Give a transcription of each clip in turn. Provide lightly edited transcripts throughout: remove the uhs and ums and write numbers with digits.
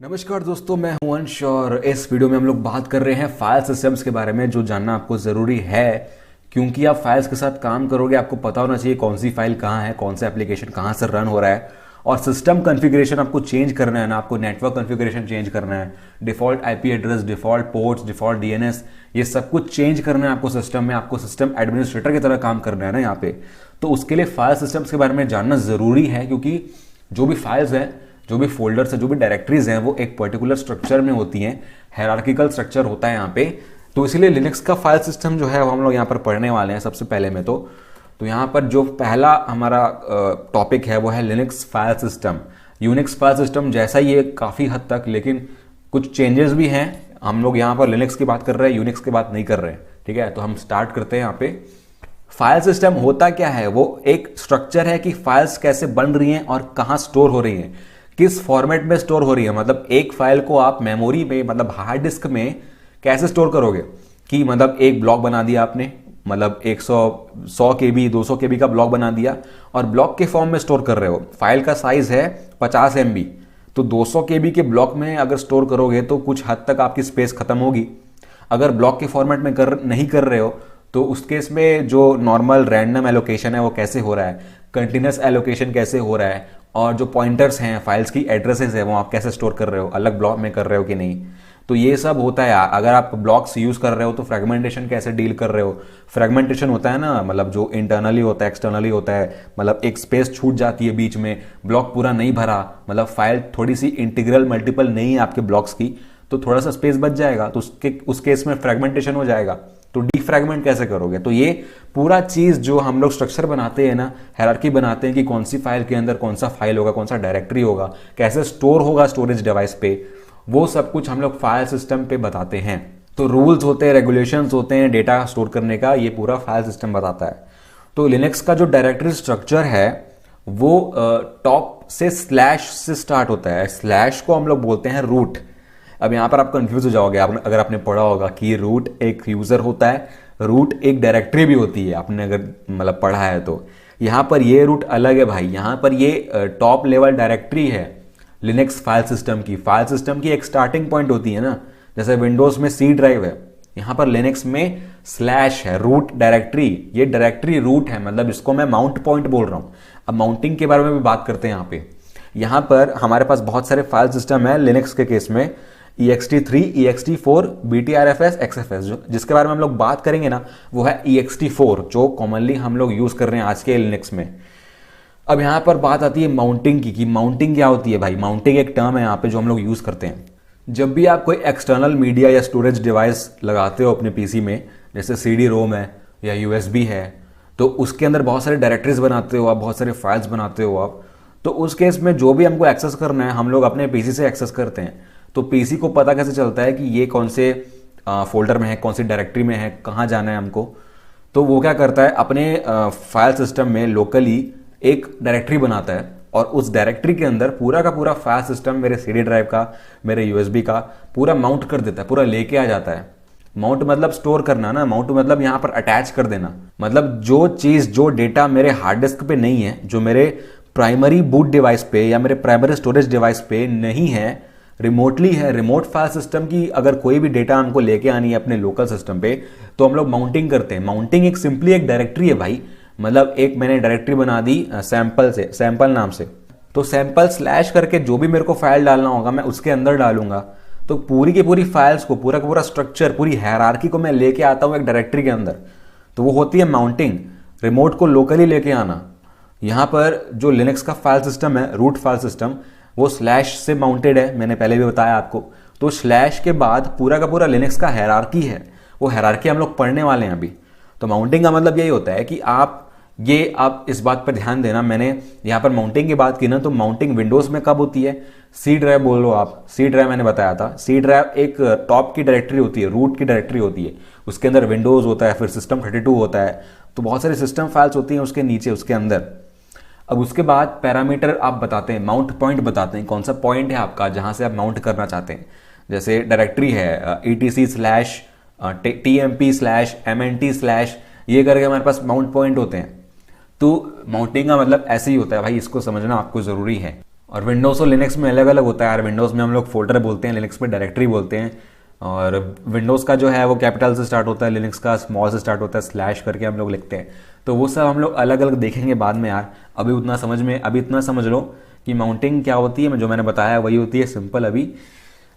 नमस्कार दोस्तों, मैं हूं अंश और इस वीडियो में हम लोग बात कर रहे हैं फाइल सिस्टम्स के बारे में जो जानना आपको ज़रूरी है, क्योंकि आप फाइल्स के साथ काम करोगे आपको पता होना चाहिए कौन सी फाइल कहाँ है, कौन सा एप्लीकेशन कहाँ से रन हो रहा है। और सिस्टम कॉन्फ़िगरेशन आपको चेंज करना है ना, आपको नेटवर्क कॉन्फ़िगरेशन चेंज करना है, default IP address, default ports, default DNS, ये सब कुछ चेंज करना है आपको सिस्टम में। आपको सिस्टम एडमिनिस्ट्रेटर की तरह काम करना है ना यहाँ पे। तो उसके लिए फाइल सिस्टम्स के बारे में जानना ज़रूरी है, क्योंकि जो भी फाइल्स हैं, जो भी फोल्डर्स है, जो भी डायरेक्टरीज हैं, वो एक पर्टिकुलर स्ट्रक्चर में होती हैं, हायरार्किकल स्ट्रक्चर होता है यहाँ पे। तो इसीलिए लिनक्स का फाइल सिस्टम जो है वो हम लोग यहाँ पर पढ़ने वाले हैं सबसे पहले में। तो यहाँ पर जो पहला हमारा टॉपिक है वो है Linux file system. Unix file system जैसा ही है काफ़ी हद तक, लेकिन कुछ चेंजेस भी हैं। हम लोग यहाँ पर लिनक्स की बात कर रहे हैं, यूनिक्स की बात नहीं कर रहे हैं, ठीक है। तो हम स्टार्ट करते हैं यहाँ पे। फाइल सिस्टम होता क्या है? वो एक स्ट्रक्चर है कि फाइल्स कैसे बन रही हैं और कहाँ स्टोर हो रही हैं, किस फॉर्मेट में स्टोर हो रही है। मतलब एक फाइल को आप मेमोरी में, मतलब हार्ड डिस्क में कैसे स्टोर करोगे कि मतलब एक ब्लॉक बना दिया आपने, मतलब 100 KB 200 KB का ब्लॉक बना दिया और ब्लॉक के फॉर्म में स्टोर कर रहे हो। फाइल का साइज है 50 MB, तो 200 KB के ब्लॉक में अगर स्टोर करोगे तो कुछ हद तक आपकी स्पेस खत्म होगी। अगर ब्लॉक के फॉर्मेट में नहीं कर रहे हो तो उस केस में जो नॉर्मल रैंडम एलोकेशन है वो कैसे हो रहा है, कंटिन्यूस एलोकेशन कैसे हो रहा है, और जो पॉइंटर्स हैं, फाइल्स की एड्रेसेस है, वो आप कैसे स्टोर कर रहे हो, अलग ब्लॉक में कर रहे हो कि नहीं। तो ये सब होता है। अगर आप ब्लॉक्स यूज कर रहे हो तो फ्रेगमेंटेशन कैसे डील कर रहे हो। फ्रेगमेंटेशन होता है ना, मतलब जो इंटरनली होता है, एक्सटर्नली होता है, मतलब एक स्पेस छूट जाती है बीच में, ब्लॉक पूरा नहीं भरा, मतलब फाइल थोड़ी सी इंटीग्रल मल्टीपल नहीं है आपके ब्लॉक्स की, तो थोड़ा सा स्पेस बच जाएगा, तो उस केस में फ्रेगमेंटेशन हो जाएगा। तो डीफ्रैगमेंट कैसे करोगे? तो ये पूरा चीज जो हम लोग स्ट्रक्चर बनाते हैं ना, हायरार्की बनाते हैं कि कौन सी फाइल के अंदर कौन सा फाइल होगा, कौन सा डायरेक्टरी होगा, कैसे स्टोर होगा स्टोरेज डिवाइस पे, वो सब कुछ हम लोग फाइल सिस्टम पे बताते हैं। तो रूल्स होते हैं, रेगुलेशंस होते हैं डेटा स्टोर करने का, ये पूरा फाइल सिस्टम बताता है। तो लिनक्स का जो डायरेक्टरी स्ट्रक्चर है वो टॉप से स्लैश से स्टार्ट होता है। स्लैश को हम लोग बोलते हैं रूट। अब यहाँ पर आप कंफ्यूज हो जाओगे अगर आपने पढ़ा होगा कि रूट एक यूजर होता है, रूट एक डायरेक्टरी भी होती है, आपने अगर मतलब पढ़ा है तो। यहाँ पर ये रूट अलग है भाई, यहाँ पर ये टॉप लेवल डायरेक्टरी है लिनक्स फाइल सिस्टम की। फाइल सिस्टम की एक स्टार्टिंग पॉइंट होती है ना, जैसे विंडोज में सी ड्राइव है, यहाँ पर लिनक्स में स्लैश है, रूट डायरेक्टरी। ये डायरेक्टरी रूट है, मतलब इसको मैं माउंट पॉइंट बोल रहा हूँ। अब माउंटिंग के बारे में भी बात करते हैं यहाँ पे। यहाँ पर हमारे पास बहुत सारे फाइल सिस्टम है लिनक्स के केस में, ext3, ext4, btrfs, xfs, जिसके बारे में हम लोग बात करेंगे ना वो है ext4, जो कॉमनली हम लोग यूज कर रहे हैं आज के लिनक्स में। अब यहाँ पर बात आती है माउंटिंग की, कि माउंटिंग क्या होती है भाई। माउंटिंग एक टर्म है यहाँ पे जो हम लोग यूज करते हैं जब भी आप कोई एक्सटर्नल मीडिया या स्टोरेज डिवाइस लगाते हो अपने पीसी में, जैसे CD रोम है या USB है, तो उसके अंदर बहुत सारे डायरेक्टरीज बनाते हो आप, बहुत सारे फाइल्स बनाते हो आप। तो उस केस में जो भी हमको एक्सेस करना है हम लोग अपने पीसी से एक्सेस करते हैं। तो पीसी को पता कैसे चलता है कि ये कौन से फोल्डर में है, कौन सी डायरेक्टरी में है, कहाँ जाना है हमको। तो वो क्या करता है, अपने फाइल सिस्टम में लोकली एक डायरेक्टरी बनाता है और उस डायरेक्टरी के अंदर पूरा का पूरा फाइल सिस्टम, मेरे CD ड्राइव का, मेरे USB का, पूरा माउंट कर देता है, पूरा लेके आ जाता है। माउंट मतलब स्टोर करना ना, माउंट मतलब यहाँ पर अटैच कर देना। मतलब जो चीज, जो डेटा मेरे हार्ड डिस्क पे नहीं है, जो मेरे प्राइमरी बूट डिवाइस पे या मेरे प्राइमरी स्टोरेज डिवाइस पे नहीं है, रिमोटली है, रिमोट फाइल सिस्टम की अगर कोई भी डेटा हमको लेके आनी है अपने लोकल सिस्टम पे, तो हम लोग माउंटिंग करते हैं। माउंटिंग एक सिंपली एक डायरेक्टरी है भाई। मतलब एक मैंने डायरेक्टरी बना दी सैंपल से, सैंपल नाम से, तो सैंपल स्लैश करके जो भी मेरे को फाइल डालना होगा मैं उसके अंदर डालूंगा। तो पूरी की पूरी फाइल्स को, पूरा का पूरा स्ट्रक्चर, पूरी हायरार्की को मैं लेके आता हूँ एक डायरेक्टरी के अंदर। तो वो होती है माउंटिंग, रिमोट को लोकली लेके आना। यहाँ पर जो लिनक्स का फाइल सिस्टम है, रूट फाइल सिस्टम, वो स्लैश से माउंटेड है, मैंने पहले भी बताया आपको। तो स्लैश के बाद पूरा का पूरा लिनक्स का हायरार्की है, वो हायरार्की हम लोग पढ़ने वाले हैं अभी। तो माउंटिंग का मतलब यही होता है कि आप इस बात पर ध्यान देना, मैंने यहाँ पर माउंटिंग की बात की ना, तो माउंटिंग विंडोज में कब होती है? सी ड्राइव बोल लो आप, सी ड्राइव मैंने बताया था। सी ड्राइव एक टॉप की डायरेक्टरी होती है, रूट की डायरेक्टरी होती है, उसके अंदर विंडोज होता है, फिर सिस्टम 32 होता है, तो बहुत सारी सिस्टम फाइल्स होती हैं उसके नीचे, उसके अंदर। अब उसके बाद पैरामीटर आप बताते हैं, माउंट पॉइंट बताते हैं, कौन सा पॉइंट है आपका जहां से आप माउंट करना चाहते हैं। जैसे डायरेक्टरी है etc/tmp/mnt/ ये करके हमारे पास माउंट पॉइंट होते हैं। तो माउंटिंग का मतलब ऐसे ही होता है भाई, इसको समझना आपको जरूरी है। और विंडोज़ और लिनक्स में अलग अलग होता है यार। विंडोज़ में हम लोग फोल्डर बोलते हैं, लिनक्स में डायरेक्टरी बोलते हैं। और विंडोज़ का जो है वो कैपिटल से स्टार्ट होता है, लिनक्स का स्मॉल से स्टार्ट होता है, स्लैश करके हम लोग लिखते हैं। तो वो सब हम लोग अलग अलग देखेंगे बाद में यार। अभी इतना समझ लो कि माउंटिंग क्या होती है, जो मैंने बताया वही होती है, सिंपल। अभी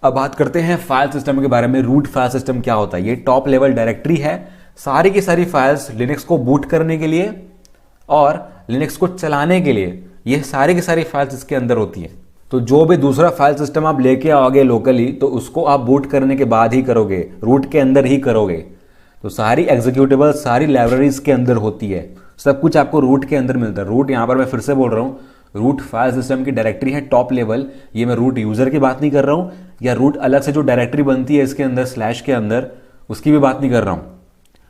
अब बात करते हैं फाइल सिस्टम के बारे में। रूट फाइल सिस्टम क्या होता है? ये टॉप लेवल डायरेक्टरी है, सारी की सारी फाइल्स लिनक्स को बूट करने के लिए और लिनक्स को चलाने के लिए, ये सारी की सारी फाइल्स इसके अंदर होती हैं। तो जो भी दूसरा फाइल सिस्टम आप लेके आओगे लोकली, तो उसको आप बूट करने के बाद ही करोगे, रूट के अंदर ही करोगे। तो सारी एग्जीक्यूटेबल, सारी लाइब्रेरीज के अंदर होती है, सब कुछ आपको रूट के अंदर मिलता है। रूट यहां पर मैं फिर से बोल रहा हूं, रूट फाइल सिस्टम की डायरेक्टरी है टॉप लेवल। ये मैं रूट यूजर की बात नहीं कर रहा हूं, या रूट अलग से जो डायरेक्टरी बनती है इसके अंदर स्लैश के अंदर, उसकी भी बात नहीं कर रहा हूं।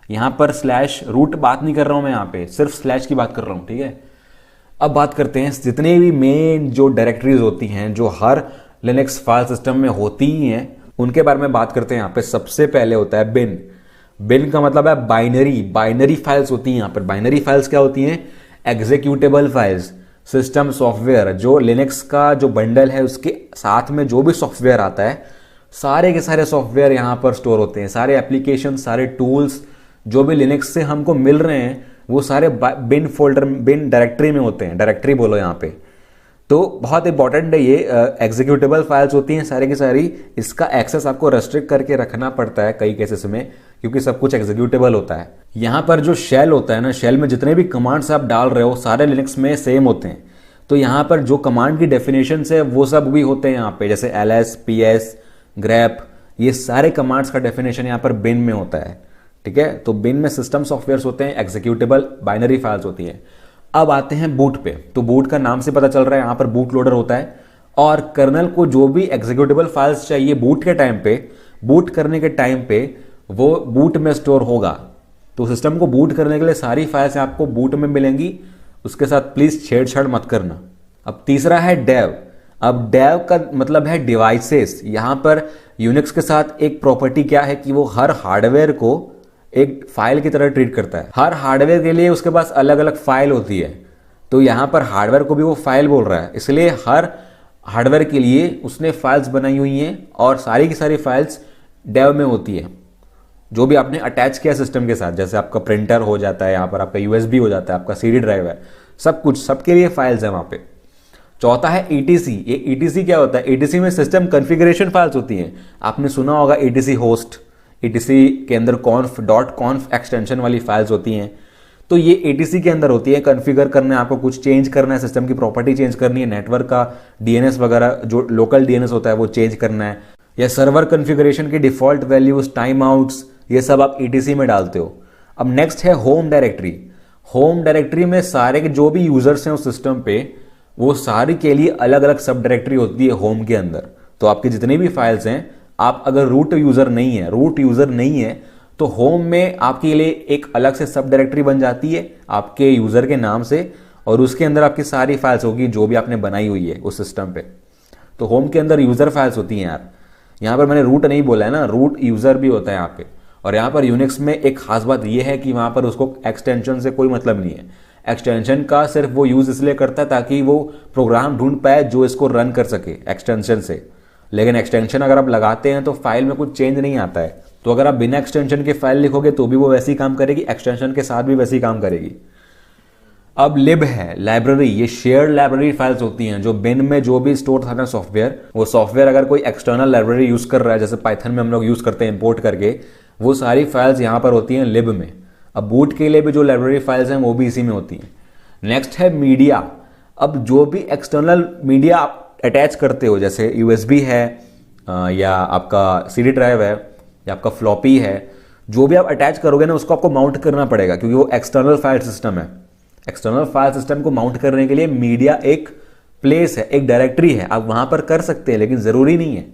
यहां पर स्लैश रूट बात नहीं कर रहा हूं मैं, यहां पे सिर्फ स्लैश की बात कर रहा हूं, ठीक है। अब बात करते हैं जितने भी मेन जो डायरेक्टरीज होती हैं, जो हर लिनक्स फाइल सिस्टम में होती ही हैं, उनके बारे में बात करते हैं। यहाँ पे सबसे पहले होता है बिन। बिन का मतलब है बाइनरी फाइल्स होती हैं। यहाँ पर बाइनरी फाइल्स क्या होती हैं? Executable files, system software. जो लिनक्स का जो बंडल है उसके साथ में जो भी सॉफ्टवेयर आता है, सारे के सारे सॉफ्टवेयर यहाँ पर स्टोर होते हैं। सारे एप्लीकेशन, सारे टूल्स जो भी लिनक्स से हमको मिल रहे हैं, वो सारे बिन फोल्डर, बिन डायरेक्टरी में होते हैं। डायरेक्टरी बोलो यहाँ पे। तो बहुत इंपॉर्टेंट है ये। एग्जीक्यूटेबल फाइल्स होती हैं सारी की सारी। इसका एक्सेस आपको रेस्ट्रिक्ट करके रखना पड़ता है कई केसेस में, क्योंकि सब कुछ एग्जीक्यूटेबल होता है। यहाँ पर जो शेल होता है ना, शेल में जितने भी कमांड्स आप डाल रहे हो सारे लिनक्स में सेम होते हैं। तो यहाँ पर जो कमांड की डेफिनेशन है वो सब भी होते हैं यहाँ पे, जैसे ls, ps, grep, ये सारे कमांड्स का डेफिनेशन यहाँ पर बिन में होता है, ठीक है। तो बिन में सिस्टम सॉफ्टवेयर होते हैं, एग्जीक्यूटेबल बाइनरी फाइल्स होती हैं। अब आते हैं बूट पे। तो बूट का नाम से पता चल रहा है, यहाँ पर बूट लोडर होता है और कर्नल को जो भी एग्जीक्यूटेबल फाइल्स चाहिए बूट के टाइम पे, बूट करने के टाइम पे वो बूट में स्टोर होगा। तो सिस्टम को बूट करने के लिए सारी फाइल्स आपको बूट में मिलेंगी, उसके साथ प्लीज छेड़छाड़ मत करना। अब तीसरा है डेव। अब डेव का मतलब है डिवाइसेस। यहां पर यूनिक्स के साथ एक प्रॉपर्टी क्या है कि वो हर हार्डवेयर को एक फाइल की तरह ट्रीट करता है। हर हार्डवेयर के लिए उसके पास अलग अलग फाइल होती है। तो यहां पर हार्डवेयर को भी वो फाइल बोल रहा है, इसलिए हर हार्डवेयर के लिए उसने फाइल्स बनाई हुई हैं और सारी की सारी फाइल्स डेव में होती है, जो भी आपने अटैच किया सिस्टम के साथ। जैसे आपका प्रिंटर हो जाता है, यहाँ पर आपका यूएसबी हो जाता है, आपका सीडी ड्राइव है, सब कुछ, सबके लिए फाइल्स है वहां पे। चौथा है ईटीसी। ये ईटीसी क्या होता है? ईटीसी में सिस्टम कॉन्फ़िगरेशन फाइल्स होती हैं। आपने सुना होगा ईटीसी होस्ट, ईटीसी के अंदर .conf एक्सटेंशन वाली फाइल्स होती हैं। तो ये ईटीसी के अंदर होती है। कॉन्फ़िगर करना है आपको, कुछ चेंज करना है, सिस्टम की प्रॉपर्टी चेंज करनी है, नेटवर्क का डीएनएस वगैरह जो लोकल डीएनएस होता है वो चेंज करना है, या सर्वर कॉन्फ़िगरेशन की डिफॉल्ट वैल्यूज, टाइम आउट्स, ये सब आप ईटीसी में डालते हो। अब नेक्स्ट है होम डायरेक्टरी। होम डायरेक्टरी में सारे के जो भी यूजर्स हैं उस सिस्टम पे, वो सारी के लिए अलग अलग सब डायरेक्टरी होती है होम के अंदर। तो आपकी जितनी भी फाइल्स हैं, आप अगर रूट यूजर नहीं है तो होम में आपके लिए एक अलग से सब डायरेक्टरी बन जाती है आपके यूजर के नाम से, और उसके अंदर आपकी सारी फाइल्स होगी जो भी आपने बनाई हुई है उस सिस्टम पे। तो होम के अंदर यूजर फाइल्स होती हैं यार। यहाँ पर मैंने रूट नहीं बोला है ना, रूट यूजर भी होता है यहाँ पे। और यहाँ पर यूनिक्स में एक खास बात यह है कि वहां पर उसको एक्सटेंशन से कोई मतलब नहीं है। एक्सटेंशन का सिर्फ वो यूज इसलिए करता है ताकि वो प्रोग्राम ढूंढ पाए जो इसको रन कर सके एक्सटेंशन से। लेकिन एक्सटेंशन अगर आप लगाते हैं तो फाइल में कुछ चेंज नहीं आता है। तो अगर आप बिना एक्सटेंशन के फाइल लिखोगे तो भी वो वैसे ही काम करेगी, एक्सटेंशन के साथ भी वैसे ही काम करेगी। अब लिब है लाइब्रेरी। ये शेयर्ड लाइब्रेरी फाइल्स होती हैं, जो बिन में जो भी स्टोर था ना सॉफ्टवेयर, वो सॉफ्टवेयर अगर कोई एक्सटर्नल लाइब्रेरी यूज कर रहा है, जैसे पाइथन में हम लोग यूज करते हैं इंपोर्ट करके, वो सारी फाइल्स यहाँ पर होती हैं लिब में। अब बूट के लिए भी जो लाइब्रेरी फाइल्स हैं वो भी इसी में होती हैं। नेक्स्ट है मीडिया। अब जो भी एक्सटर्नल मीडिया आप अटैच करते हो, जैसे यूएसबी है या आपका सीडी ड्राइव है या आपका फ्लॉपी है, जो भी आप अटैच करोगे ना उसको आपको माउंट करना पड़ेगा, क्योंकि वो एक्सटर्नल फाइल सिस्टम है। एक्सटर्नल फाइल सिस्टम को माउंट करने के लिए मीडिया एक प्लेस है, एक डायरेक्टरी है। आप वहां पर कर सकते हैं, लेकिन जरूरी नहीं है।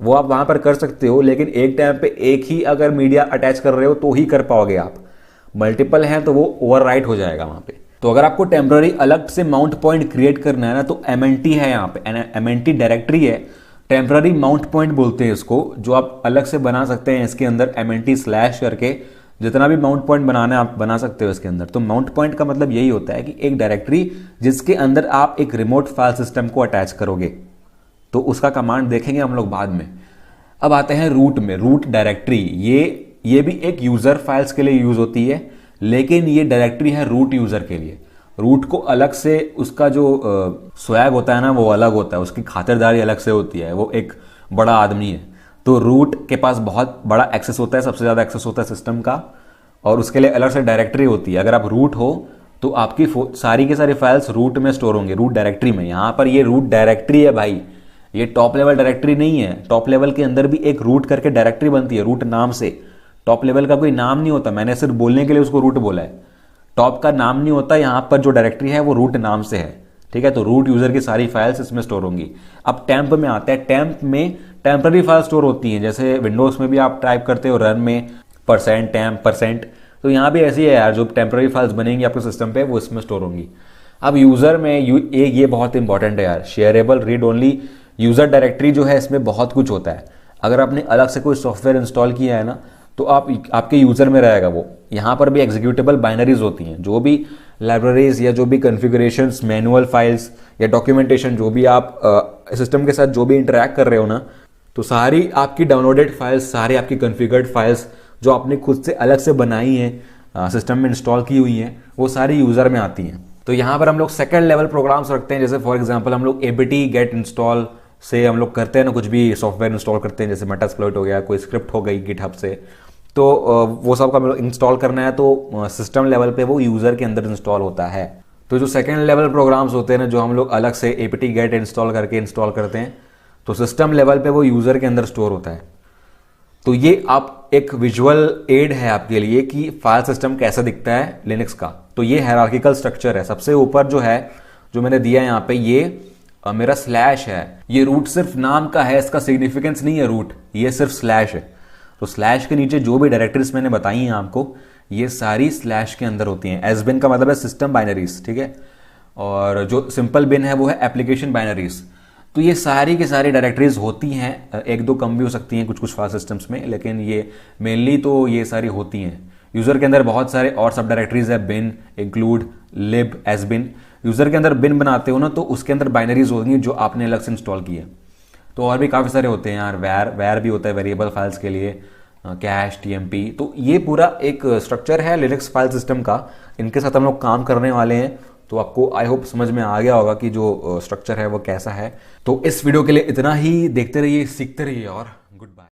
वो आप वहां पर कर सकते हो, लेकिन एक टाइम पे एक ही अगर मीडिया अटैच कर रहे हो तो ही कर पाओगे आप। मल्टीपल हैं तो वो ओवरराइट हो जाएगा वहां पे। तो अगर आपको टेम्पररी अलग से माउंट पॉइंट क्रिएट करना है ना, तो एमएनटी है यहाँ पे, एमएनटी डायरेक्टरी है, टेम्पररी माउंट पॉइंट बोलते हैं इसको, जो आप अलग से बना सकते हैं इसके अंदर एमएनटी स्लैश करके, जितना भी माउंट पॉइंट बनाना है आप बना सकते हो इसके अंदर। तो माउंट पॉइंट का मतलब यही होता है कि एक डायरेक्टरी जिसके अंदर आप एक रिमोट फाइल सिस्टम को अटैच करोगे, तो उसका कमांड देखेंगे हम लोग बाद में। अब आते हैं रूट में। रूट डायरेक्टरी ये भी एक यूजर फाइल्स के लिए यूज होती है, लेकिन ये डायरेक्टरी है रूट यूजर के लिए। रूट को अलग से उसका जो स्वैग होता है ना वो अलग होता है, उसकी खातिरदारी अलग से होती है, वो एक बड़ा आदमी है। तो रूट के पास बहुत बड़ा एक्सेस होता है, सबसे ज़्यादा एक्सेस होता है सिस्टम का, और उसके लिए अलग से डायरेक्टरी होती है। अगर आप रूट हो तो आपकी सारी के सारी फाइल्स रूट में स्टोर होंगे, रूट डायरेक्टरी में। यहाँ पर ये रूट डायरेक्टरी है भाई, ये टॉप लेवल डायरेक्टरी नहीं है। टॉप लेवल के अंदर भी एक रूट करके डायरेक्टरी बनती है रूट नाम से। टॉप लेवल का कोई नाम नहीं होता, मैंने सिर्फ बोलने के लिए उसको रूट बोला है। टॉप का नाम नहीं होता, यहाँ पर जो डायरेक्टरी है वो रूट नाम से है, ठीक है। तो रूट यूजर की सारी फाइल्स इसमें स्टोर होंगी। अब टेम्प में आते हैं। टेम्प में टेम्पररी फाइल स्टोर होती हैं, जैसे विंडोज में भी आप टाइप करते हो रन में %temp%, तो यहाँ भी ऐसी है यार, जो टेम्पररी फाइल्स बनेंगी आपके सिस्टम पे वो इसमें स्टोर होंगी। अब यूजर में ये बहुत इंपॉर्टेंट है यार, shareable read only user directory जो है इसमें बहुत कुछ होता है। अगर आपने अलग से कोई सॉफ्टवेयर इंस्टॉल किया है ना, तो आपके यूजर में रहेगा वो। यहाँ पर भी एग्जीक्यूटेबल बाइनरीज होती हैं, जो भी लाइब्रेरीज या जो भी कॉन्फ़िगरेशंस, मैनुअल फाइल्स या डॉक्यूमेंटेशन, जो भी आप सिस्टम के साथ जो भी इंटरैक्ट कर रहे हो ना, तो सारी आपकी डाउनलोडेड फाइल्स, सारी आपकी कॉन्फ़िगर्ड फाइल्स जो आपने खुद से अलग से बनाई हैं, सिस्टम में इंस्टॉल की हुई हैं, वो सारी यूजर में आती हैं। तो यहाँ पर हम लोग सेकंड लेवल प्रोग्राम्स रखते हैं, जैसे फॉर एग्जांपल हम लोग apt get install से हम लोग करते हैं ना, कुछ भी सॉफ्टवेयर इंस्टॉल करते हैं, जैसे मेटास्प्लॉइट हो गया, कोई स्क्रिप्ट हो गई गिटहब से, तो वो सब का इंस्टॉल करना है तो सिस्टम लेवल पे वो यूजर के अंदर इंस्टॉल होता है। तो जो सेकंड लेवल प्रोग्राम्स होते हैं ना, जो हम लोग अलग से apt get इंस्टॉल करके इंस्टॉल करते हैं, तो सिस्टम लेवल पे वो यूजर के अंदर स्टोर होता है। तो ये आप एक विजुअल एड है आपके लिए कि फाइल सिस्टम कैसा दिखता है लिनक्स का। तो ये हायरार्किकल स्ट्रक्चर है। सबसे ऊपर जो है, जो मैंने दिया है यहाँ पे, ये मेरा स्लैश है। ये रूट सिर्फ नाम का है, इसका सिग्निफिकेंस नहीं है रूट, ये सिर्फ स्लैश है। तो स्लैश के नीचे जो भी डायरेक्टरीज मैंने बताई हैं आपको, ये सारी स्लैश के अंदर होती हैं। एस बिन का मतलब है सिस्टम बाइनरीज, ठीक है। और जो सिंपल बिन है वो है एप्लीकेशन बाइनरीज। तो ये सारी की सारी डायरेक्टरीज होती हैं, एक दो कम भी हो सकती हैं कुछ कुछ फाइल सिस्टम्स में, लेकिन ये मेनली तो ये सारी होती हैं। यूजर के अंदर बहुत सारे और सब डायरेक्टरीज है, बिन, इंक्लूड, लिब, एस बिन। यूजर के अंदर बिन बनाते हो ना, तो उसके अंदर बाइनरीज होंगी जो आपने अलग से इंस्टॉल की है। तो और भी काफ़ी सारे होते हैं यार, वैर भी होता है वेरिएबल फाइल्स के लिए, कैश, टीएमपी। तो ये पूरा एक स्ट्रक्चर है लिनक्स फाइल सिस्टम का, इनके साथ हम लोग काम करने वाले हैं। तो आपको आई होप समझ में आ गया होगा कि जो स्ट्रक्चर है वो कैसा है। तो इस वीडियो के लिए इतना ही। देखते रहिए, सीखते रहिए और